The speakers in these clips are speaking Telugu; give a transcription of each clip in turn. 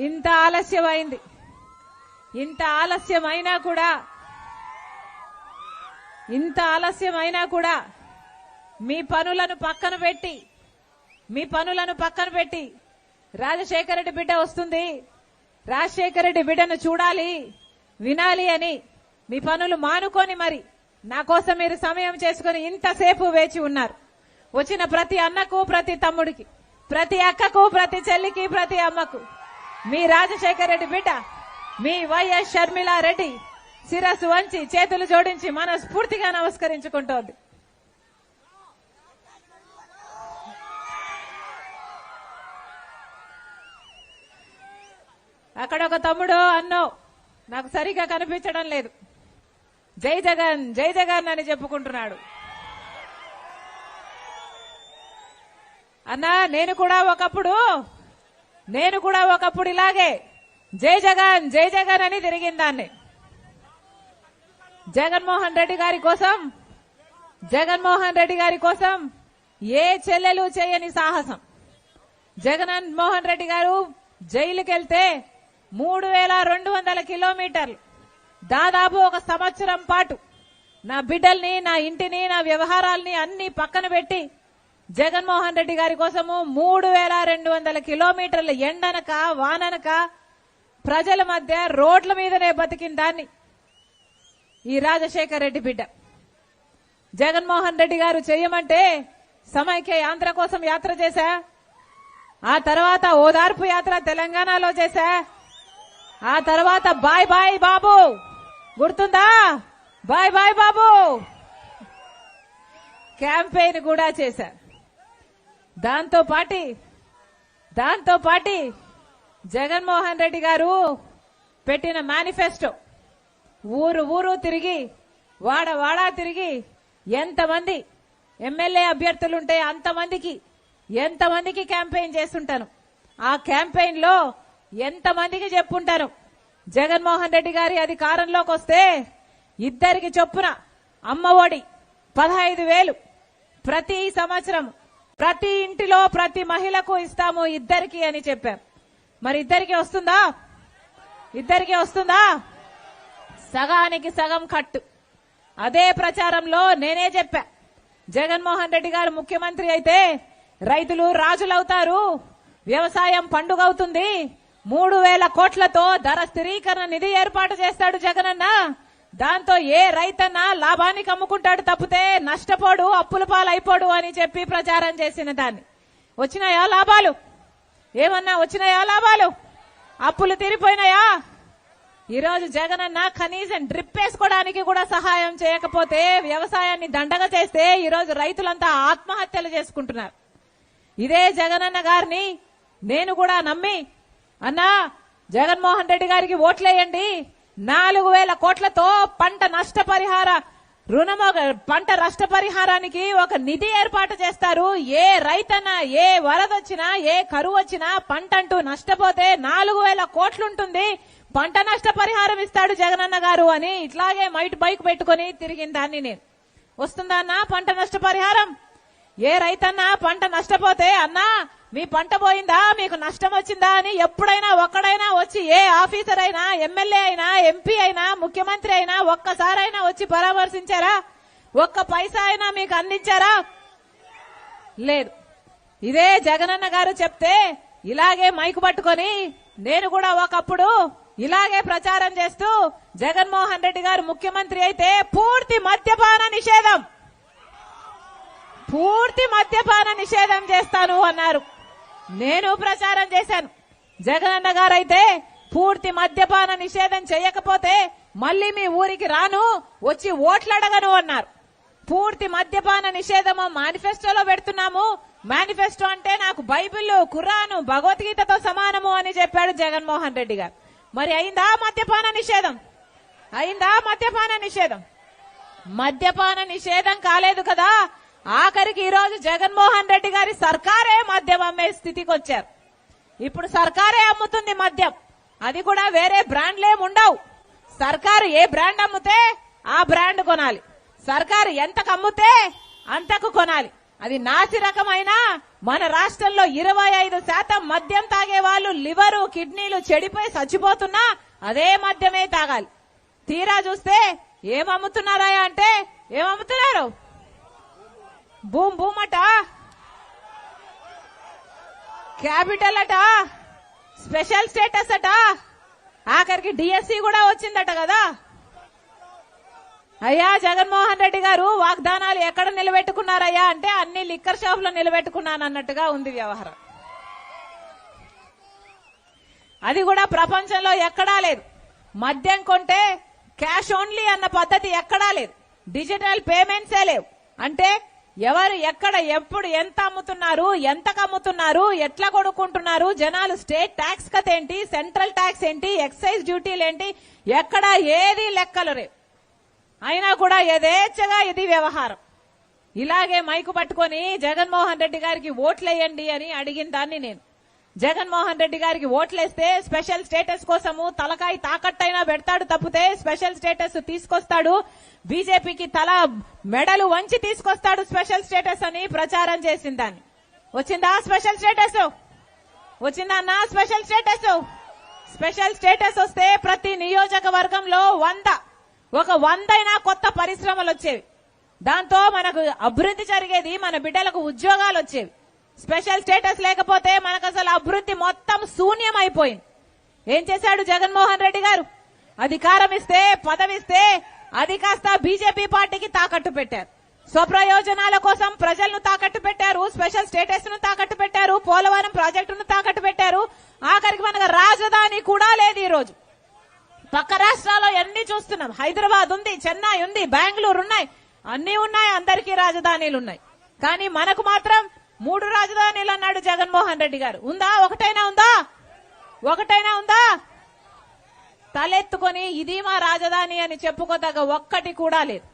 ఇంత ఆలస్యమైనా కూడా మీ పనులను పక్కన పెట్టి రాజశేఖర రెడ్డి బిడ్డ వస్తుంది, రాజశేఖర రెడ్డి బిడ్డను చూడాలి, వినాలి అని మీ పనులు మానుకొని మరి నా కోసం మీరు సమయం చేసుకుని ఇంతసేపు వేచి ఉన్నారు. వచ్చిన ప్రతి అన్నకు, ప్రతి తమ్ముడికి, ప్రతి అక్కకు, ప్రతి చెల్లికి, ప్రతి అమ్మకు మీ రాజశేఖర రెడ్డి బిడ్డ మీ వైఎస్ షర్మిలారెడ్డి శిరస్సు వంచి చేతులు జోడించి మనస్ఫూర్తిగా నమస్కరించుకుంటోంది. అక్కడ ఒక తమ్ముడు అన్నో నాకు సరిగా కనిపించడం లేదు, జై జగన్ జై జగన్ అని చెప్పుకుంటున్నాడు. అన్నా నేను కూడా ఒకప్పుడు ఇలాగే జై జగన్ జై జగన్ అని తిరిగిందాన్ని. జగన్మోహన్ రెడ్డి గారి కోసం ఏ చెల్లెలు చేయని సాహసం. జగన్మోహన్ రెడ్డి గారు జైలుకెళ్తే 3200 కిలోమీటర్లు దాదాపు ఒక సంవత్సరం పాటు నా బిడ్డల్ని, నా ఇంటిని, నా వ్యవహారాల్ని అన్ని పక్కన పెట్టి జగన్మోహన్ రెడ్డి గారి కోసము 3200 కిలోమీటర్ల ఎండనక వాననక ప్రజల మధ్య రోడ్ల మీదనే బతికిన దాన్ని ఈ రాజశేఖర రెడ్డి బిడ్డ. జగన్మోహన్ రెడ్డి గారు చేయమంటే సమైక్య ఆంధ్ర కోసం యాత్ర చేశా, ఆ తర్వాత ఓదార్పు యాత్ర తెలంగాణలో చేశా, ఆ తర్వాత బాయ్ బాయ్ బాబు గుర్తుందా, బాయ్ బాయ్ బాబు క్యాంపెయిన్ కూడా చేశా. దాంతో పాటి జగన్మోహన్ రెడ్డి గారు పెట్టిన మేనిఫెస్టో ఊరు ఊరు తిరిగి, వాడ తిరిగి ఎంతమంది ఎమ్మెల్యే అభ్యర్థులుంటే ఎంతమందికి క్యాంపెయిన్ చేస్తుంటాను. ఆ క్యాంపెయిన్ లో ఎంతమందికి చెప్పుంటాను, జగన్మోహన్ రెడ్డి గారి అధికారంలోకి వస్తే ఇద్దరికి చొప్పున అమ్మఒడి 15,000 ప్రతి సంవత్సరం ప్రతి ఇంటిలో ప్రతి మహిళకు ఇస్తాము ఇద్దరికి అని చెప్పాం. మరి ఇద్దరికి వస్తుందా? సగానికి సగం కట్టు. అదే ప్రచారంలో నేనే చెప్పా, జగన్మోహన్ రెడ్డి గారు ముఖ్యమంత్రి అయితే రైతులు రాజులవుతారు, వ్యవసాయం పండుగ అవుతుంది, 3000 కోట్లతో ధర స్థిరీకరణ నిధి ఏర్పాటు చేస్తాడు జగనన్న. దాంతో ఏ రైతన్నా లాభానికి అమ్ముకుంటాడు తప్పితే నష్టపోడు, అప్పుల పాలైపోడు అని చెప్పి ప్రచారం చేసిన దాన్ని. వచ్చినాయా లాభాలు? ఏమన్నా వచ్చినాయా లాభాలు? అప్పులు తీరిపోయినాయా? ఈరోజు జగనన్న కనీసం డ్రిప్ వేసుకోవడానికి కూడా సహాయం చేయకపోతే, వ్యవసాయాన్ని దండగ చేస్తే ఈరోజు రైతులంతా ఆత్మహత్యలు చేసుకుంటున్నారు. ఇదే జగనన్న గారిని నేను కూడా నమ్మి, అన్నా జగన్మోహన్ రెడ్డి గారికి ఓట్లేయండి, 4000 కోట్లతో పంట నష్టపరిహారానికి ఒక నిధి ఏర్పాటు చేస్తారు. ఏ రైతన్నా, ఏ వరదొచ్చినా, ఏ కరువు వచ్చినా, పంట అంటూ నష్టపోతే 4000 కోట్లుంటుంది, పంట నష్టపరిహారం ఇస్తాడు జగనన్న గారు అని ఇట్లాగే బైక్ పెట్టుకుని తిరిగిన దాన్ని నేను. వస్తుందా అన్నా పంట నష్టపరిహారం? ఏ రైతన్నా పంట నష్టపోతే, అన్నా మీ పంట పోయిందా, మీకు నష్టం వచ్చిందా అని ఎప్పుడైనా ఒక్కడైనా వచ్చి, ఏ ఆఫీసర్ అయినా, ఎమ్మెల్యే అయినా, ఎంపీ అయినా, ముఖ్యమంత్రి అయినా ఒక్కసారైనా వచ్చి పరామర్శించారా? ఒక్క పైసా అయినా మీకు అందించారా? లేదు. ఇదే జగనన్న గారు చెప్తే ఇలాగే మైకు పట్టుకొని నేను కూడా ఒకప్పుడు ఇలాగే ప్రచారం చేస్తూ, జగన్మోహన్ రెడ్డి గారు ముఖ్యమంత్రి అయితే పూర్తి మద్యపాన నిషేధం చేస్తాను అన్నారు. నేను ప్రచారం చేశాను. జగనన్న గారైతే పూర్తి మద్యపాన నిషేధం చేయకపోతే మళ్లీ మీ ఊరికి రాను, వచ్చి ఓట్లు అడగను అన్నారు. పూర్తి మద్యపాన నిషేధము మేనిఫెస్టోలో పెడుతున్నాము. మేనిఫెస్టో అంటే నాకు బైబిల్, ఖురాను, భగవద్గీతతో సమానము అని చెప్పాడు జగన్మోహన్ రెడ్డి గారు. మరి అయిందా మద్యపాన నిషేధం? మద్యపాన నిషేధం కాలేదు కదా. ఆఖరికి ఈరోజు జగన్మోహన్ రెడ్డి గారి సర్కారే మద్యం అమ్మే స్థితికి వచ్చారు. ఇప్పుడు సర్కారే అమ్ముతుంది మద్యం, అది కూడా వేరే బ్రాండ్లేం ఉండవు. సర్కారు ఏ బ్రాండ్ అమ్ముతే ఆ బ్రాండ్ కొనాలి, సర్కారు ఎంతకు అమ్ముతే అంతకు కొనాలి. అది నాసి రకమైన మన రాష్ట్రంలో 25% మద్యం తాగే వాళ్ళు లివరు కిడ్నీలు చెడిపోయి చచ్చిపోతున్నా అదే మద్యమే తాగాలి. తీరా చూస్తే ఏమమ్ముతున్నారా అంటే ఏమమ్ముతున్నారు? బూమ్ బూమ్ అట, క్యాపిటల్ అట, స్పెషల్ స్టేటస్ అట, ఆఖరికి డిఎస్సి కూడా వచ్చిందట కదా. అయ్యా జగన్మోహన్ రెడ్డి గారు వాగ్దానాలు ఎక్కడ నిలబెట్టుకున్నారయ్యా అంటే అన్ని లిక్కర్ షాపులో నిలబెట్టుకున్నానన్నట్టుగా ఉంది వ్యవహారం. అది కూడా ప్రపంచంలో ఎక్కడా లేదు. మద్యం కొంటే క్యాష్ ఓన్లీ అన్న పద్ధతి ఎక్కడా లేదు. డిజిటల్ పేమెంట్సే లేవు. అంటే ఎవరు ఎక్కడ ఎప్పుడు ఎంత అమ్ముతున్నారు, ఎంతకు అమ్ముతున్నారు, ఎట్లా కొనుక్కుంటున్నారు, జనాలు స్టేట్ ట్యాక్స్ కథ ఏంటి, సెంట్రల్ ట్యాక్స్ ఏంటి, ఎక్సైజ్ డ్యూటీలు ఏంటి, ఎక్కడ ఏది లెక్కలు రేవు. అయినా కూడా యథేచ్ఛగా ఇది వ్యవహారం. ఇలాగే మైకు పట్టుకొని జగన్మోహన్ రెడ్డి గారికి ఓట్లేయండి అని అడిగిన దాన్ని నేను. జగన్మోహన్ రెడ్డి గారికి ఓట్లేస్తే స్పెషల్ స్టేటస్ కోసము తలకాయ తాకట్టైనా పెడతాడు తప్పితే స్పెషల్ స్టేటస్ తీసుకొస్తాడు, బీజేపీకి తల మెడలు వంచి తీసుకొస్తాడు స్పెషల్ స్టేటస్ అని ప్రచారం చేసిన దాన్ని. వచ్చిందా స్పెషల్ స్టేటస్? వచ్చిందా అన్నా స్పెషల్ స్టేటస్? స్పెషల్ స్టేటస్ వస్తే ప్రతి నియోజకవర్గంలో 100 అయినా కొత్త పరిశ్రమలు వచ్చేవి. దాంతో మనకు అభివృద్ధి జరిగేది, మన బిడ్డలకు ఉద్యోగాలు వచ్చేవి. స్పెషల్ స్టేటస్ లేకపోతే మనకు అసలు అభివృద్ధి మొత్తం శూన్యం అయిపోయింది. ఏం చేశాడు జగన్మోహన్ రెడ్డి గారు? అధికారం ఇస్తే, పదవిస్తే అది కాస్త బీజేపీ పార్టీకి తాకట్టు పెట్టారు. స్వప్రయోజనాల కోసం ప్రజలను తాకట్టు పెట్టారు, స్పెషల్ స్టేటస్ ను తాకట్టు పెట్టారు, పోలవరం ప్రాజెక్టును తాకట్టు పెట్టారు. ఆఖరికి మనకు రాజధాని కూడా లేదు. ఈ రోజు పక్క రాష్ట్రాల్లో ఎన్ని చూస్తున్నాం. హైదరాబాద్ ఉంది, చెన్నై ఉంది, బెంగళూరు ఉన్నాయి, అన్ని ఉన్నాయి, అందరికీ రాజధానీలు ఉన్నాయి. కానీ మనకు మాత్రం 3 రాజధానీలు అన్నాడు జగన్మోహన్ రెడ్డి గారు. ఉందా? ఒకటైనా ఉందా? ఒకటైనా ఉందా? తలెత్తుకొని ఇది మా రాజధాని అని చెప్పుకోదగ్గ ఒక్కటి కూడా లేదు.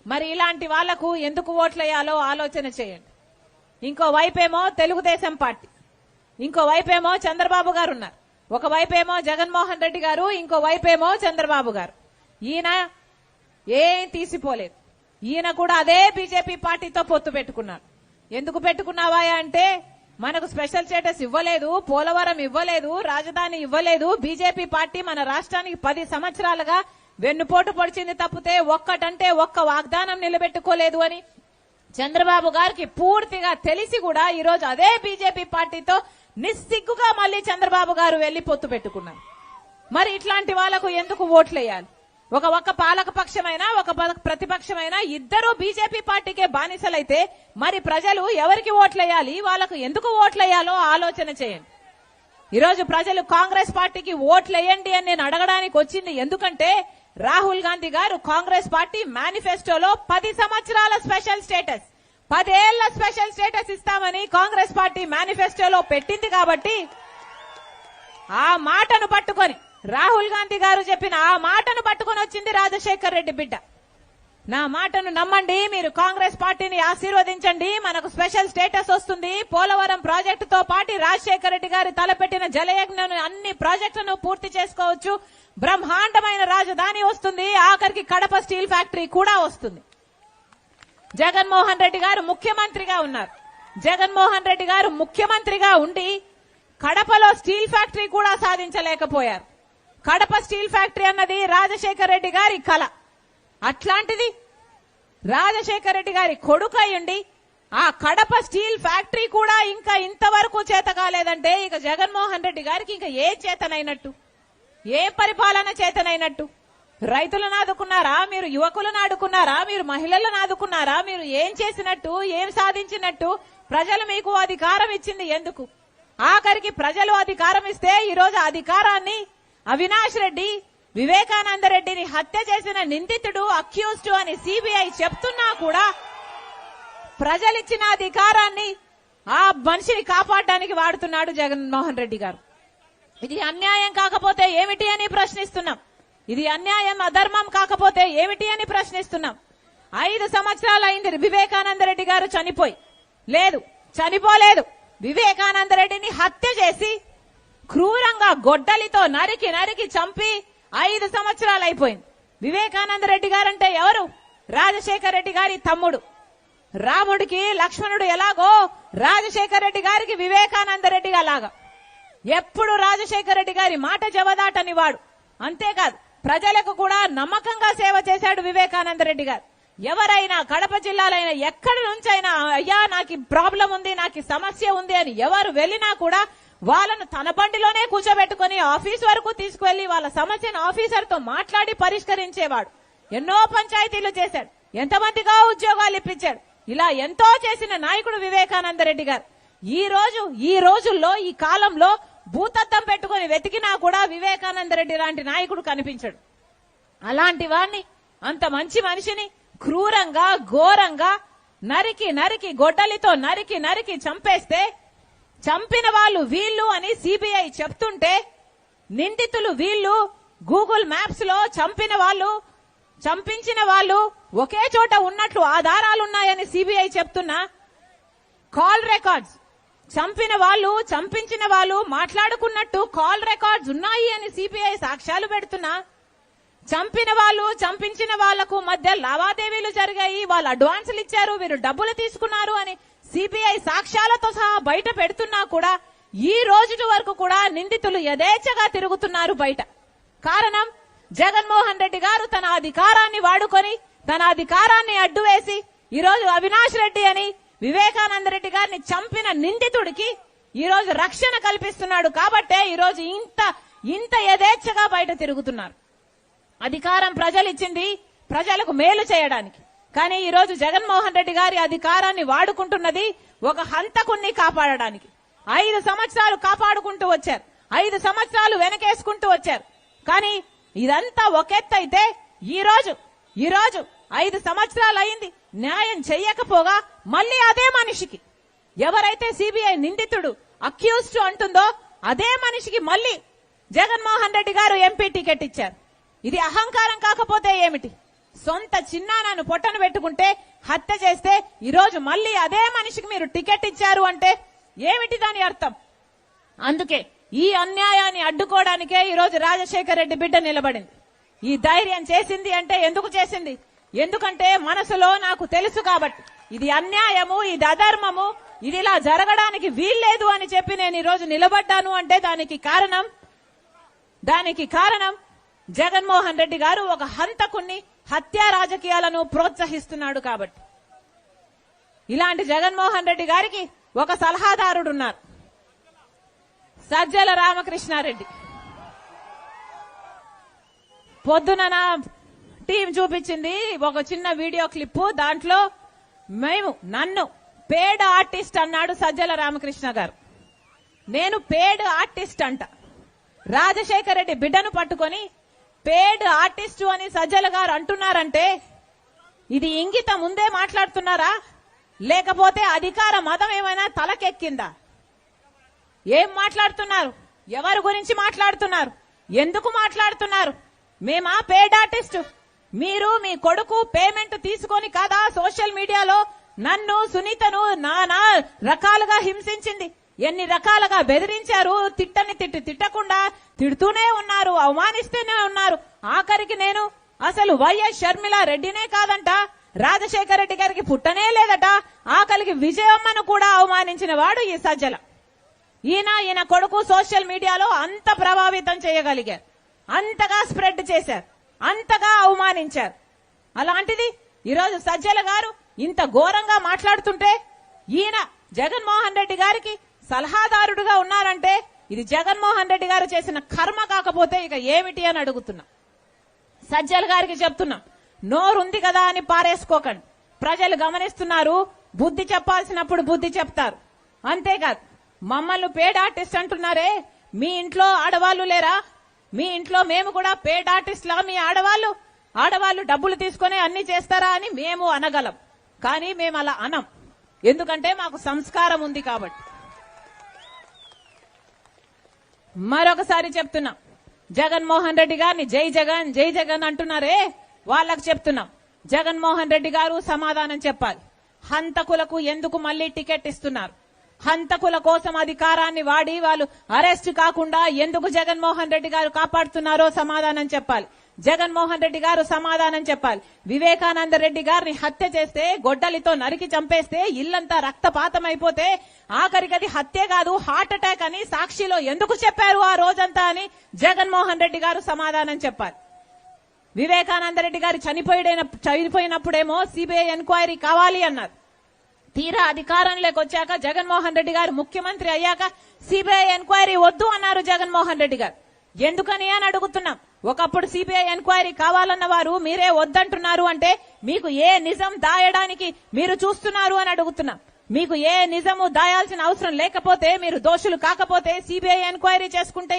మరి ఇలాంటి వాళ్లకు ఎందుకు ఓట్లేయాలో ఆలోచన చేయండి. ఇంకో వైపేమో తెలుగుదేశం పార్టీ, ఇంకో వైపేమో చంద్రబాబు గారు ఉన్నారు. ఒకవైపేమో జగన్మోహన్ రెడ్డి గారు, ఇంకో వైపేమో చంద్రబాబు గారు. ఈయన ఏం తీసిపోలేదు. ఈయన కూడా అదే బీజేపీ పార్టీతో పొత్తు పెట్టుకున్నారు. ఎందుకు పెట్టుకున్నావా అంటే మనకు స్పెషల్ స్టేటస్ ఇవ్వలేదు, పోలవరం ఇవ్వలేదు, రాజధాని ఇవ్వలేదు. బీజేపీ పార్టీ మన రాష్ట్రానికి 10 సంవత్సరాలుగా వెన్నుపోటు పొడిచింది తప్పితే ఒక్కటంటే ఒక్క వాగ్దానం నిలబెట్టుకోలేదు అని చంద్రబాబు గారికి పూర్తిగా తెలిసి కూడా ఈరోజు అదే బీజేపీ పార్టీతో నిస్సిగ్గుగా మళ్లీ చంద్రబాబు గారు వెళ్లి పొత్తు పెట్టుకున్నారు. మరి ఇట్లాంటి వాళ్లకు ఎందుకు ఓట్లేయాలి? ఒక పాలక పక్షమైనా ఒక ప్రతిపక్షమైనా ఇద్దరు బీజేపీ పార్టీకే బానిసలైతే మరి ప్రజలు ఎవరికి ఓట్లేయాలి, వాళ్లకు ఎందుకు ఓట్లేయాలో ఆలోచన చేయండి. ఈరోజు ప్రజలు కాంగ్రెస్ పార్టీకి ఓట్లేయండి అని నేను అడగడానికి వచ్చింది ఎందుకంటే రాహుల్ గాంధీ గారు కాంగ్రెస్ పార్టీ మేనిఫెస్టోలో 10 సంవత్సరాల స్పెషల్ స్టేటస్, 10 ఏళ్ల స్పెషల్ స్టేటస్ ఇస్తామని కాంగ్రెస్ పార్టీ మేనిఫెస్టోలో పెట్టింది. కాబట్టి ఆ మాటను పట్టుకొని రాహుల్ గాంధీ గారు చెప్పిన ఆ మాటను పట్టుకొని వచ్చింది రాజశేఖర్ రెడ్డి బిడ్డ. నా మాటను నమ్మండి, మీరు కాంగ్రెస్ పార్టీని ఆశీర్వదించండి, మనకు స్పెషల్ స్టేటస్ వస్తుంది. పోలవరం ప్రాజెక్టుతో పాటు రాజశేఖర్ రెడ్డి గారి తలపెట్టిన జలయజ్ఞం అన్ని ప్రాజెక్టులను పూర్తి చేసుకోవచ్చు. బ్రహ్మాండమైన రాజధాని వస్తుంది. ఆఖరికి కడప స్టీల్ ఫ్యాక్టరీ కూడా వస్తుంది. జగన్మోహన్ రెడ్డి గారు ముఖ్యమంత్రిగా ఉన్నారు. జగన్మోహన్ రెడ్డి గారు ముఖ్యమంత్రిగా ఉండి కడపలో స్టీల్ ఫ్యాక్టరీ కూడా సాధించలేకపోయారు. కడప స్టీల్ ఫ్యాక్టరీ అన్నది రాజశేఖర్ రెడ్డి గారి కల. అట్లాంటిది రాజశేఖర్ రెడ్డి గారి కొడుకు అయ్యుండి ఆ కడప స్టీల్ ఫ్యాక్టరీ కూడా ఇంకా ఇంతవరకు చేత కాలేదంటే ఇక జగన్మోహన్ రెడ్డి గారికి ఇంకా ఏ చేతనైనట్టు, ఏ పరిపాలన చేతనైనట్టు? రైతులను ఆదుకున్నారా మీరు? యువకులను ఆదుకున్నారా మీరు? మహిళలను ఆదుకున్నారా మీరు? ఏం చేసినట్టు, ఏం సాధించినట్టు? ప్రజలు మీకు అధికారం ఇచ్చింది ఎందుకు? ఆఖరికి ప్రజలు అధికారం ఇస్తే ఈరోజు అధికారాన్ని అవినాష్ రెడ్డి, వివేకానంద రెడ్డిని హత్య చేసిన నిందితుడు, అక్యూజ్డ్ అని సిబిఐ చెప్తున్నా కూడా ప్రజలిచ్చిన అధికారాన్ని ఆ మనిషిని కాపాడడానికి వాడుతున్నాడు జగన్మోహన్ రెడ్డి గారు. ఇది అన్యాయం కాకపోతే ఏమిటి అని ప్రశ్నిస్తున్నాం. ఇది అన్యాయం, అధర్మం కాకపోతే ఏమిటి అని ప్రశ్నిస్తున్నాం. 5 సంవత్సరాలు అయింది వివేకానంద రెడ్డి గారు చనిపోయి. లేదు, చనిపోలేదు. వివేకానంద రెడ్డిని హత్య చేసి క్రూరంగా గొడ్డలితో నరికి నరికి చంపి 5 సంవత్సరాలు అయిపోయింది. వివేకానంద రెడ్డి గారంటే ఎవరు? రాజశేఖర్ రెడ్డి గారి తమ్ముడు. రాముడికి లక్ష్మణుడు ఎలాగో రాజశేఖర రెడ్డి గారికి వివేకానంద రెడ్డి అలాగా ఎప్పుడు రాజశేఖర రెడ్డి గారి మాట జవదాటని వాడు. అంతేకాదు ప్రజలకు కూడా నమ్మకంగా సేవ చేశాడు వివేకానంద రెడ్డి గారు. ఎవరైనా కడప జిల్లాలైనా ఎక్కడి నుంచైనా అయ్యా నాకు ప్రాబ్లం ఉంది, నాకు సమస్య ఉంది అని ఎవరు వెళ్ళినా కూడా వాళ్ళను తన బండిలోనే కూర్చోబెట్టుకుని ఆఫీస్ వరకు తీసుకువెళ్లి వాళ్ళ సమస్యను ఆఫీసర్ తో మాట్లాడి పరిష్కరించేవాడు. ఎన్నో పంచాయతీలు చేశాడు, ఎంతమందిగా ఉద్యోగాలు ఇప్పించాడు. ఇలా ఎంతో చేసిన నాయకుడు వివేకానంద రెడ్డి గారు. ఈ రోజుల్లో ఈ కాలంలో భూతద్దం పెట్టుకుని వెతికినా కూడా వివేకానంద రెడ్డి లాంటి నాయకుడు కనిపించడు. అలాంటి వాణ్ణి, అంత మంచి మనిషిని క్రూరంగా ఘోరంగా నరికి గొడ్డలితో నరికి చంపేస్తే చంపిన వాళ్ళు వీళ్ళు అని సిబిఐ చెప్తుంటే నిందితులు వీళ్ళు గూగుల్ మ్యాప్స్ లో చంపించిన వాళ్ళు ఒకే చోట ఉన్నట్లు ఆధారాలున్నాయని సిబిఐ చెప్తున్నా కాల్ రికార్డ్స్ చంపించిన వాళ్ళు మాట్లాడుకున్నట్టు కాల్ రికార్డ్స్ ఉన్నాయి అని సిబిఐ సాక్ష్యాలు పెడుతున్నా చంపించిన వాళ్లకు మధ్య లావాదేవీలు జరిగాయి, వాళ్ళు అడ్వాన్సులు ఇచ్చారు, వీరు డబ్బులు తీసుకున్నారు అని సిబిఐ సాక్ష్యాలతో సహా బయట పెడుతున్నా కూడా ఈ రోజు వరకు కూడా నిందితులు యథేచ్ఛగా తిరుగుతున్నారు బయట. కారణం జగన్మోహన్ రెడ్డి గారు తన అధికారాన్ని వాడుకొని తన అధికారాన్ని అడ్డువేసి ఈరోజు అవినాష్ రెడ్డి అని వివేకానంద రెడ్డి గారిని చంపిన నిందితుడికి ఈరోజు రక్షణ కల్పిస్తున్నాడు. కాబట్టే ఈరోజు ఇంత యథేచ్ఛగా బయట తిరుగుతున్నారు. అధికారం ప్రజలు ఇచ్చింది ప్రజలకు మేలు చేయడానికి, కానీ ఈరోజు జగన్మోహన్ రెడ్డి గారి అధికారాన్ని వాడుకుంటున్నది ఒక హంతకుణ్ణి కాపాడడానికి. 5 సంవత్సరాలు కాపాడుకుంటూ వచ్చారు, 5 సంవత్సరాలు వెనకేసుకుంటూ వచ్చారు. కానీ ఇదంతా ఒకెత్తైతే ఈ రోజు 5 సంవత్సరాలు అయింది, న్యాయం చెయ్యకపోగా మళ్ళీ అదే మనిషికి, ఎవరైతే సిబిఐ నిందితుడు అక్యూజ్డ్ అంటుందో అదే మనిషికి మళ్ళీ జగన్మోహన్ రెడ్డి గారు ఎంపీ టికెట్ ఇచ్చారు. ఇది అహంకారం కాకపోతే ఏమిటి? సొంత చిన్నాన్నను పొట్టను పెట్టుకుంటే హత్య చేస్తే ఈరోజు మళ్ళీ అదే మనిషికి మీరు టికెట్ ఇచ్చారు అంటే ఏమిటి దాని అర్థం? అందుకే ఈ అన్యాయాన్ని అడ్డుకోవడానికే ఈరోజు రాజశేఖర రెడ్డి బిడ్డ నిలబడింది. ఈ ధైర్యం చేసింది అంటే ఎందుకు చేసింది? ఎందుకంటే మనసులో నాకు తెలుసు కాబట్టి ఇది అన్యాయము, ఇది అధర్మము, ఇది ఇలా జరగడానికి వీల్లేదు అని చెప్పి నేను ఈరోజు నిలబడ్డాను అంటే దానికి కారణం జగన్మోహన్ రెడ్డి గారు ఒక హంతకుణ్ణి, హత్యా రాజకీయాలను ప్రోత్సహిస్తున్నాడు కాబట్టి. ఇలాంటి జగన్మోహన్ రెడ్డి గారికి ఒక సలహాదారుడున్నారు, సజ్జల రామకృష్ణారెడ్డి. పొద్దున నా టీం చూపించింది ఒక చిన్న వీడియో క్లిప్. దాంట్లో నన్ను పేడ్ ఆర్టిస్ట్ అన్నాడు సజ్జల రామకృష్ణ గారు. నేను పేడ్ ఆర్టిస్ట్ అంట. రాజశేఖర రెడ్డి బిడ్డను పట్టుకొని పేడ్ ఆర్టిస్టు అని సజ్జల గారు అంటున్నారంటే ఇది ఇంగితం ముందే మాట్లాడుతున్నారా, లేకపోతే అధికార మదం ఏమైనా తలకెక్కిందా? ఏం మాట్లాడుతున్నారు? ఎవరి గురించి మాట్లాడుతున్నారు? ఎందుకు మాట్లాడుతున్నారు? మేమా పేడ్ ఆర్టిస్టు? మీరు మీ కొడుకు పేమెంట్ తీసుకొని కాదా సోషల్ మీడియాలో నన్ను సునీతను నానా రకాలుగా హింసించింది, ఎన్ని రకాలుగా బెదిరించారు, తిట్టకుండా తిడుతూనే ఉన్నారు, అవమానిస్తూనే ఉన్నారు. ఆఖరికి నేను అసలు వైఎస్ షర్మిల రెడ్డినే కాదంట, రాజశేఖర రెడ్డి గారికి పుట్టనే లేదట, ఆఖరికి విజయమ్మను కూడా అవమానించిన వాడు ఈ సజ్జల. ఈయన కొడుకు సోషల్ మీడియాలో అంత ప్రభావితం చేయగలిగారు, అంతగా స్ప్రెడ్ చేశారు, అంతగా అవమానించారు. అలాంటిది ఈరోజు సజ్జల గారు ఇంత ఘోరంగా మాట్లాడుతుంటే ఈయన జగన్మోహన్ రెడ్డి గారికి సలహాదారుడుగా ఉన్నారంటే ఇది జగన్మోహన్ రెడ్డి గారు చేసిన కర్మ కాకపోతే ఇక ఏమిటి అని అడుగుతున్నా. సజ్జల గారికి చెప్తున్నా, నోరుంది కదా అని పారేసుకోకండి. ప్రజలు గమనిస్తున్నారు, బుద్ధి చెప్పాల్సినప్పుడు బుద్ధి చెప్తారు. అంతేకాదు మమ్మల్ని పేడ్ ఆర్టిస్ట్ అంటున్నారే, మీ ఇంట్లో ఆడవాళ్లు లేరా? మీ ఇంట్లో మేము కూడా పేడ్ ఆర్టిస్ట్ లా మీ ఆడవాళ్లు డబ్బులు తీసుకుని అన్ని చేస్తారా అని మేము అనగలం, కానీ మేము అలా అనం. ఎందుకంటే మాకు సంస్కారం ఉంది కాబట్టి. మరొకసారి చెప్తున్నాం, జగన్మోహన్ రెడ్డి గారిని జై జగన్ అంటున్నారే, వాళ్ళకు చెప్తున్నాం, జగన్మోహన్ రెడ్డి గారు సమాధానం చెప్పాలి. హంతకులకు ఎందుకు మళ్లీ టికెట్ ఇస్తున్నారు? హంతకుల కోసం అధికారాన్ని వాడి వాళ్ళు అరెస్ట్ కాకుండా ఎందుకు జగన్మోహన్ రెడ్డి గారు కాపాడుతున్నారో సమాధానం చెప్పాలి. జగన్మోహన్ రెడ్డి గారు సమాధానం చెప్పాలి. వివేకానంద రెడ్డి గారిని హత్య చేస్తే, గొడ్డలితో నరికి చంపేస్తే, ఇల్లంతా రక్తపాతం అయిపోతే, ఆఖరికి అది హత్య కాదు హార్ట్ అటాక్ అని సాక్షిలో ఎందుకు చెప్పారు ఆ రోజంతా అని జగన్మోహన్ రెడ్డి గారు సమాధానం చెప్పాలి. వివేకానంద రెడ్డి గారు చనిపోయినప్పుడేమో సిబిఐ ఎంక్వైరీ కావాలి అన్నారు. తీరా అధికారంలోకి వచ్చాక జగన్మోహన్ రెడ్డి గారు ముఖ్యమంత్రి అయ్యాక సిబిఐ ఎంక్వైరీ వద్దు అన్నారు జగన్మోహన్ రెడ్డి గారు. ఎందుకని అని అడుగుతున్నాం. ఒకప్పుడు సిబిఐ ఎంక్వైరీ కావాలన్న వారు మీరే వద్దంటున్నారు అంటే మీకు ఏ నిజం దాయడానికి మీరు చూస్తున్నారు అని అడుగుతున్నాం. మీకు ఏ నిజము దాయాల్సిన అవసరం లేకపోతే, మీరు దోషులు కాకపోతే సిబిఐ ఎంక్వైరీ చేసుకుంటే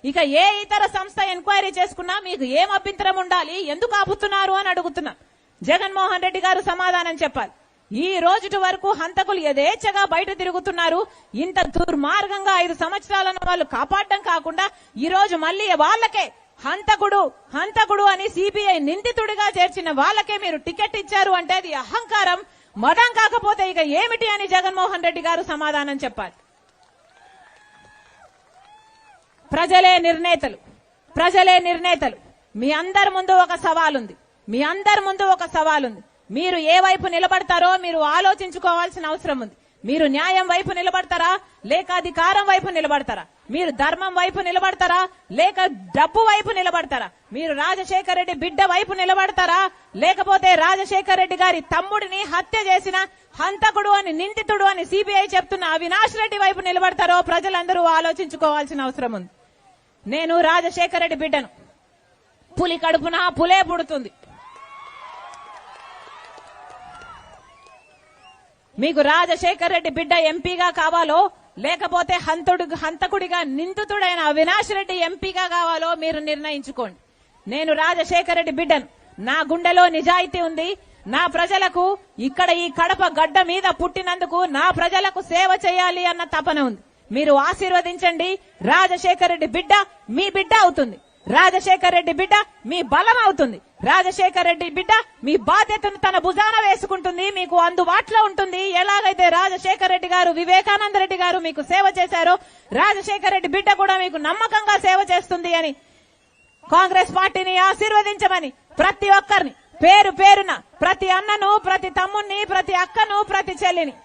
ఇక ఏ ఇతర సంస్థ ఎంక్వైరీ చేసుకున్నా మీకు ఏం అభ్యంతరం ఉండాలి, ఎందుకు ఆపుతున్నారు అని అడుగుతున్నాం. జగన్మోహన్ రెడ్డి గారు సమాధానం చెప్పాలి. ఈ రోజుటి వరకు హంతకులు యథేచ్ఛగా బయట తిరుగుతున్నారు. ఇంత దుర్మార్గంగా 5 సంవత్సరాలను వాళ్ళు కాపాడడం కాకుండా ఈ రోజు మళ్ళీ వాళ్ళకే హంతకుడు అని సిబిఐ నిందితుడిగా చేర్చిన వాళ్ళకే మీరు టికెట్ ఇచ్చారు అంటే అది అహంకారం, మదం కాకపోతే ఇక ఏమిటి అని జగన్మోహన్ రెడ్డి గారు సమాధానం చెప్పాలి. ప్రజలే నిర్ణేతలు. మీ అందరి ముందు ఒక సవాలుంది. మీరు ఏ వైపు నిలబడతారో మీరు ఆలోచించుకోవాల్సిన అవసరం ఉంది. మీరు న్యాయం వైపు నిలబడతారా, లేక అధికారం వైపు నిలబడతారా? మీరు ధర్మం వైపు నిలబడతారా, లేక డబ్బు వైపు నిలబడతారా? మీరు రాజశేఖర రెడ్డి బిడ్డ వైపు నిలబడతారా, లేకపోతే రాజశేఖర రెడ్డి గారి తమ్ముడిని హత్య చేసిన హంతకుడు అని నిందితుడు అని సిబిఐ చెప్తున్న అవినాష్ రెడ్డి వైపు నిలబడతారో ప్రజలందరూ ఆలోచించుకోవాల్సిన అవసరం ఉంది. నేను రాజశేఖర రెడ్డి బిడ్డను. పులి కడుపున పులే పుడుతుంది. మీకు రాజశేఖర రెడ్డి బిడ్డ ఎంపీగా కావాలో, లేకపోతే హంతకుడిగా నిందితుడైన అవినాష్ రెడ్డి ఎంపీగా కావాలో మీరు నిర్ణయించుకోండి. నేను రాజశేఖర రెడ్డి బిడ్డను. నా గుండెలో నిజాయితీ ఉంది. నా ప్రజలకు ఇక్కడ ఈ కడప గడ్డ మీద పుట్టినందుకు నా ప్రజలకు సేవ చేయాలి అన్న తపన ఉంది. మీరు ఆశీర్వదించండి. రాజశేఖర రెడ్డి బిడ్డ మీ బిడ్డ అవుతుంది. రాజశేఖర రెడ్డి బిడ్డ మీ బలం అవుతుంది. రాజశేఖర రెడ్డి బిడ్డ మీ బాధ్యతను తన భుజాన వేసుకుంటుంది, మీకు అందుబాటులో ఉంటుంది. ఎలాగైతే రాజశేఖర రెడ్డి గారు, వివేకానంద రెడ్డి గారు మీకు సేవ చేశారో రాజశేఖర రెడ్డి బిడ్డ కూడా మీకు నమ్మకంగా సేవ చేస్తుంది అని కాంగ్రెస్ పార్టీని ఆశీర్వదించమని ప్రతి ఒక్కరిని పేరు పేరున, ప్రతి అన్నను, ప్రతి తమ్ముణ్ణి, ప్రతి అక్కను, ప్రతి చెల్లిని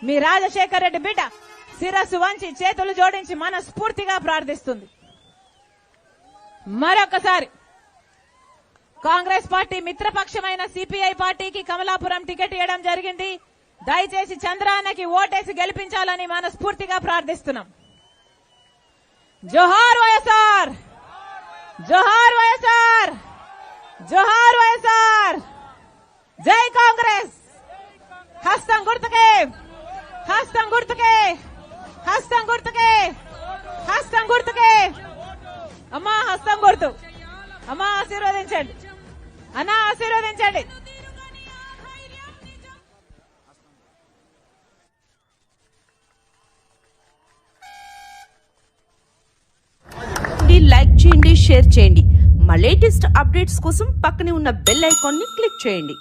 మీ రాజశేఖర రెడ్డి బిడ్డ శిరస్సు వంచి చేతులు జోడించి మనస్ఫూర్తిగా ప్రార్థిస్తుంది. మరొకసారి కాంగ్రెస్ పార్టీ మిత్రపక్షమైన సిపిఐ పార్టీకి కమలాపురం టికెట్ ఇవ్వడం జరిగింది. దయచేసి చంద్రాన్నకి ఓటేసి గెలిపించాలని మనస్ఫూర్తిగా ప్రార్థిస్తున్నాం. జోహార్ వైఎస్ఆర్, జోహార్ వైఎస్ఆర్, జోహార్ వైఎస్ఆర్, జై కాంగ్రెస్. హస్తం గుర్తుకే, హస్తం గుర్తుకే, హస్తం గుర్తుకే, హస్తం గుర్తుకే. అమ్మా హస్తం గుర్తు. అమ్మా ఆశీర్వదించండి, అన్నా ఆశీర్వదించండి. లైక్ చేయండి, షేర్ చేయండి. మా లేటెస్ట్ అప్డేట్స్ కోసం పక్కనే ఉన్న బెల్ ఐకాన్ ని క్లిక్ చేయండి.